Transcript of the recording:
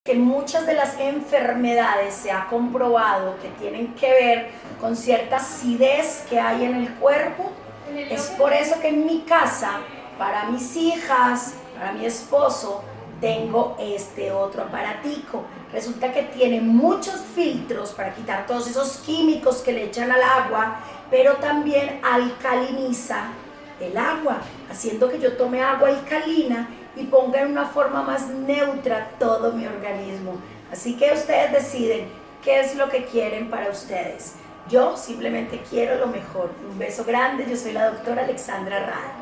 Que muchas de las enfermedades se ha comprobado que tienen que ver con cierta acidez que hay en el cuerpo. Es por eso que en mi casa, para mis hijas, para mi esposo, tengo este otro aparatico. Resulta que tiene muchos filtros para quitar todos esos químicos que le echan al agua, pero también alcaliniza el agua, haciendo que yo tome agua alcalina y ponga en una forma más neutra todo mi organismo. Así que ustedes deciden qué es lo que quieren para ustedes. Yo simplemente quiero lo mejor. Un beso grande, yo soy la doctora Alexandra Rada.